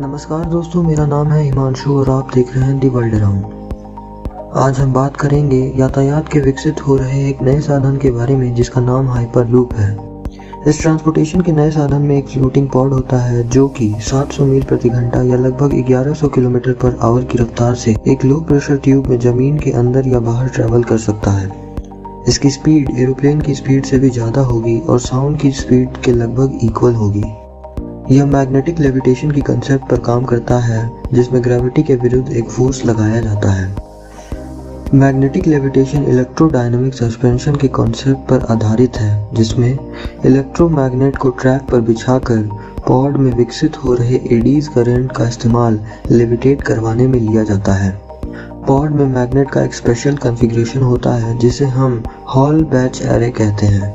नमस्कार दोस्तों, मेरा नाम है हिमांशु और आप देख रहे हैं दी वर्ल्ड अराउंड। आज हम बात करेंगे यातायात के विकसित हो रहे एक नए साधन के बारे में जिसका नाम हाइपरलूप है। इस ट्रांसपोर्टेशन के नए साधन में एक फ्लोटिंग पॉड होता है जो कि 700 मील प्रति घंटा या लगभग 1100 किलोमीटर पर आवर की रफ्तार से एक लो प्रेशर ट्यूब में जमीन के अंदर या बाहर ट्रेवल कर सकता है। इसकी स्पीड एरोप्लेन की स्पीड से भी ज़्यादा होगी और साउंड की स्पीड के लगभग इक्वल होगी। यह मैग्नेटिक लेविटेशन की कंसेप्ट पर काम करता है जिसमें ग्रेविटी के विरुद्ध एक फोर्स लगाया जाता है। मैग्नेटिक लेविटेशन इलेक्ट्रोडायनामिक सस्पेंशन के कॉन्सेप्ट पर आधारित है जिसमें इलेक्ट्रोमैग्नेट को ट्रैक पर बिछाकर पॉड में विकसित हो रहे एडीज करंट का इस्तेमाल लेविटेट करवाने में लिया जाता है। पॉड में मैग्नेट का एक स्पेशल कॉन्फ़िगरेशन होता है जिसे हम हॉल बैच एरे कहते हैं,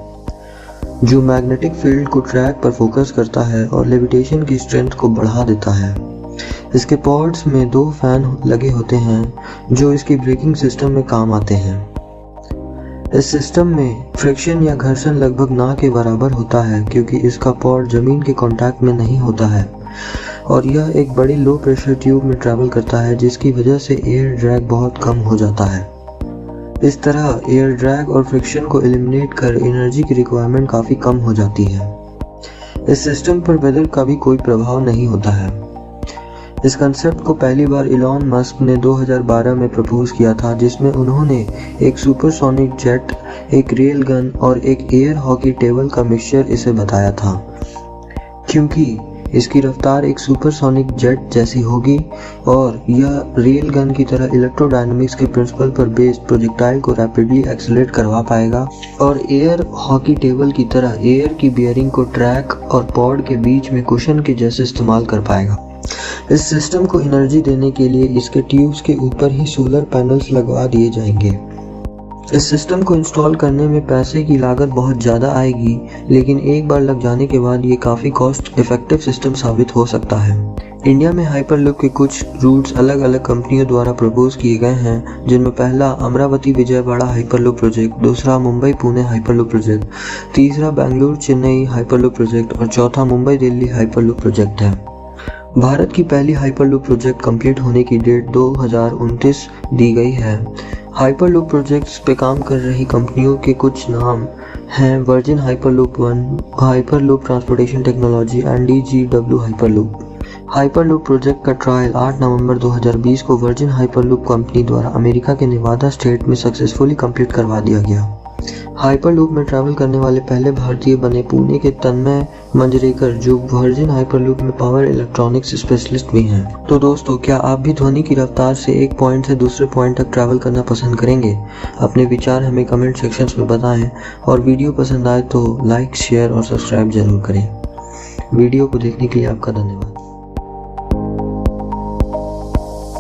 जो मैग्नेटिक फील्ड को ट्रैक पर फोकस करता है और लेविटेशन की स्ट्रेंथ को बढ़ा देता है। इसके पॉड्स में 2 फैन लगे होते हैं जो इसकी ब्रेकिंग सिस्टम में काम आते हैं। इस सिस्टम में फ्रिक्शन या घर्षण लगभग ना के बराबर होता है क्योंकि इसका पॉड जमीन के कांटेक्ट में नहीं होता है और यह एक बड़ी लो प्रेशर ट्यूब में ट्रैवल करता है जिसकी वजह से एयर ड्रैग बहुत कम हो जाता है। इस तरह एयर ड्रैग और फ्रिक्शन को एलिमिनेट कर एनर्जी की रिक्वायरमेंट काफ़ी कम हो जाती है। इस सिस्टम पर वेदर का भी कोई प्रभाव नहीं होता है। इस कंसेप्ट को पहली बार इलॉन मस्क ने 2012 में प्रपोज किया था जिसमें उन्होंने एक सुपरसोनिक जेट, एक रेल गन और एक एयर हॉकी टेबल का मिक्सचर इसे बताया था। क्योंकि इसकी रफ्तार एक सुपरसोनिक जेट जैसी होगी और यह रेल गन की तरह इलेक्ट्रोडायनामिक्स के प्रिंसिपल पर बेस्ड प्रोजेक्टाइल को रैपिडली एक्सेलरेट करवा पाएगा और एयर हॉकी टेबल की तरह एयर की बियरिंग को ट्रैक और पॉड के बीच में कुशन के जैसे इस्तेमाल कर पाएगा। इस सिस्टम को एनर्जी देने के लिए इसके ट्यूब्स के ऊपर ही सोलर पैनल्स लगवा दिए जाएंगे। इस सिस्टम को इंस्टॉल करने में पैसे की लागत बहुत ज़्यादा आएगी, लेकिन एक बार लग जाने के बाद ये काफ़ी कॉस्ट इफेक्टिव सिस्टम साबित हो सकता है। इंडिया में हाइपरलूप के कुछ रूट्स अलग अलग कंपनियों द्वारा प्रपोज किए गए हैं जिनमें पहला अमरावती विजयवाड़ा हाइपरलूप प्रोजेक्ट, दूसरा मुंबई पुणे हाइपरलूप प्रोजेक्ट, तीसरा बेंगलुरु चेन्नई हाइपरलूप प्रोजेक्ट और चौथा मुंबई दिल्ली हाइपरलूप प्रोजेक्ट है। भारत की पहली हाइपरलूप प्रोजेक्ट कंप्लीट होने की डेट 2029 दी गई है। हाइपरलूप प्रोजेक्ट्स पे काम कर रही कंपनियों के कुछ नाम हैं virgin hyperloop 1, hyperloop transportation technology and DGW hyperloop. Hyperloop project का ट्रायल 8 नवंबर 2020 को वर्जिन हाइपरलूप कंपनी द्वारा अमेरिका के नेवादा स्टेट में सक्सेसफुली कंप्लीट करवा दिया गया। हाइपरलूप में ट्रैवल करने वाले पहले भारतीय बने पुणे के तन्मय मंजरेकर, जो वर्जिन हाइपरलूप में पावर इलेक्ट्रॉनिक्स स्पेशलिस्ट भी हैं। तो दोस्तों, क्या आप भी ध्वनि की रफ्तार से एक पॉइंट से दूसरे पॉइंट तक ट्रैवल करना पसंद करेंगे? अपने विचार हमें कमेंट सेक्शंस में बताएं और वीडियो पसंद आए तो लाइक, शेयर और सब्सक्राइब जरूर करें। वीडियो को देखने के लिए आपका धन्यवाद।